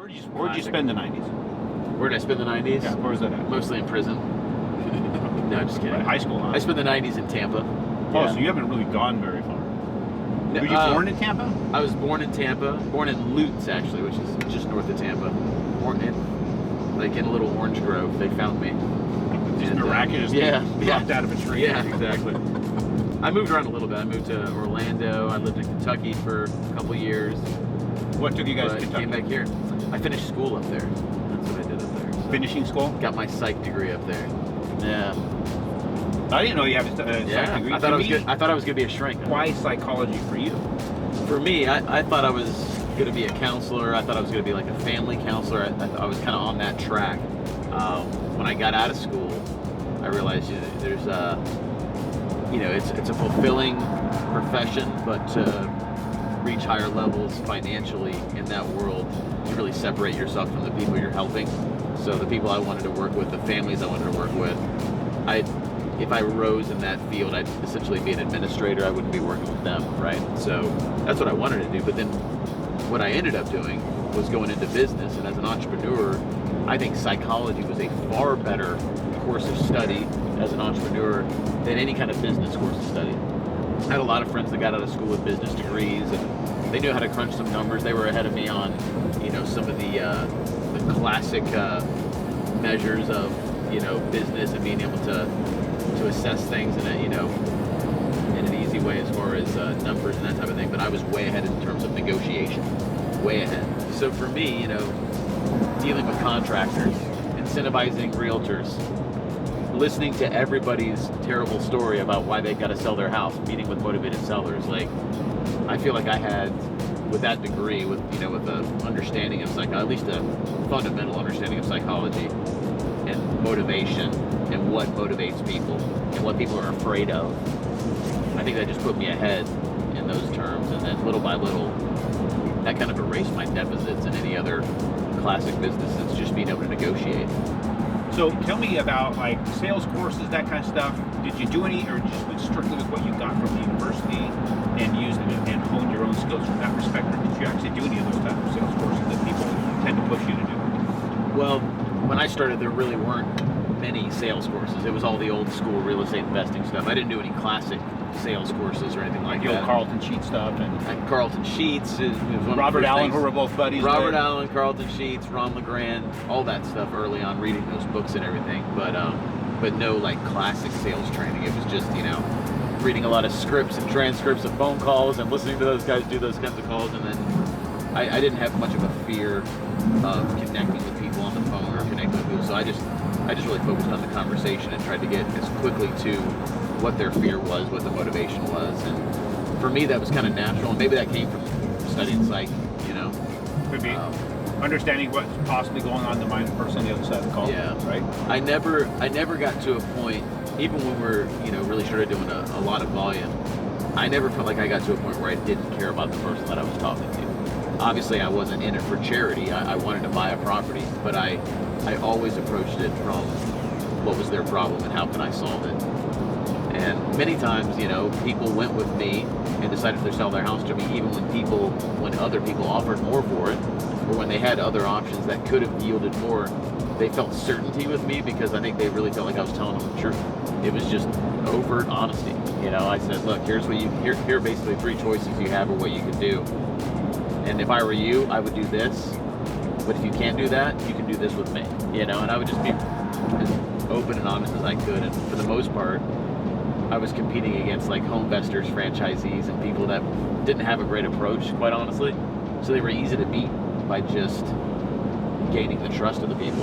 Where'd you spend the 90s? Where did I spend the 90s? Yeah, where was that at? Mostly in prison. No, just kidding. Right, high school, huh? I spent the 90s in Tampa. Oh, so you haven't really gone very far. No, Were you born in Tampa? I was born in Tampa. Born in Lutz, actually, which is just north of Tampa. Born in a little orange grove. They found me. Just miraculously dropped out of a tree. Yeah, exactly. I moved around a little bit. I moved to Orlando. I lived in Kentucky for a couple years. What took you guys to Kentucky? Came back here. I finished school up there. That's what I did up there. So Finishing school? Got my psych degree up there. Yeah. I didn't know you had a psych degree. I thought I was gonna be a shrink. Why psychology for you? For me, I thought I was gonna be a counselor. I thought I was gonna be like a family counselor. I was kind of on that track. When I got out of school, I realized there's it's a fulfilling profession, but to reach higher levels financially in that world, you really separate yourself from the people you're helping. So the people I wanted to work with, the families I wanted to work with, if I rose in that field, I'd essentially be an administrator. I wouldn't be working with them, right? So that's what I wanted to do. But then what I ended up doing was going into business. And as an entrepreneur, I think psychology was a far better course of study as an entrepreneur than any kind of business course of study. I had a lot of friends that got out of school with business degrees, and they knew how to crunch some numbers. They were ahead of me on, some of the classic measures of, business and being able to assess things in an easy way as far as numbers and that type of thing. But I was way ahead in terms of negotiation, way ahead. So for me, dealing with contractors, incentivizing realtors, listening to everybody's terrible story about why they've got to sell their house, meeting with motivated sellers, I feel like I had, with that degree, with the understanding of at least a fundamental understanding of psychology and motivation and what motivates people and what people are afraid of. I think that just put me ahead in those terms, and then little by little, that kind of erased my deficits in any other classic businesses, just being able to negotiate. So tell me about sales courses, that kind of stuff. Did you do any, or just went strictly with what you got from the university and used it and honed your own skills from that perspective? Did you actually do any of those types of sales courses that people tend to push you to do? Well, when I started, there really weren't many sales courses. It was all the old school real estate investing stuff. I didn't do any classic sales courses or anything like the that. Old Carlton Sheets stuff and Carlton Sheets is one Robert of the Allen, things. who were both buddies. Robert Allen, Carlton Sheets, Ron LeGrand, all that stuff early on, reading those books and everything. But no classic sales training. It was just reading a lot of scripts and transcripts of phone calls and listening to those guys do those kinds of calls. And then I didn't have much of a fear of connecting with people on the phone or connecting with people. So I just really focused on the conversation and tried to get as quickly to what their fear was, what the motivation was. And for me, that was kind of natural. And maybe that came from studying psych, Could be. Understanding what's possibly going on in the mind of the person on the other side of the call. Yeah. Right? I never got to a point, even when we're, really started doing a lot of volume, I never felt like I got to a point where I didn't care about the person that I was talking to. Obviously, I wasn't in it for charity. I wanted to buy a property, but I always approached it from what was their problem and how can I solve it. And many times, people went with me and decided to sell their house to me, even when other people offered more for it, or when they had other options that could have yielded more. They felt certainty with me because I think they really felt like I was telling them the truth. It was just overt honesty. I said, look, here are basically 3 choices you have of what you can do. And if I were you, I would do this. But if you can't do that, you can do this with me. And I would just be as open and honest as I could. And for the most part, I was competing against home investors, franchisees, and people that didn't have a great approach, quite honestly. So they were easy to beat by just gaining the trust of the people.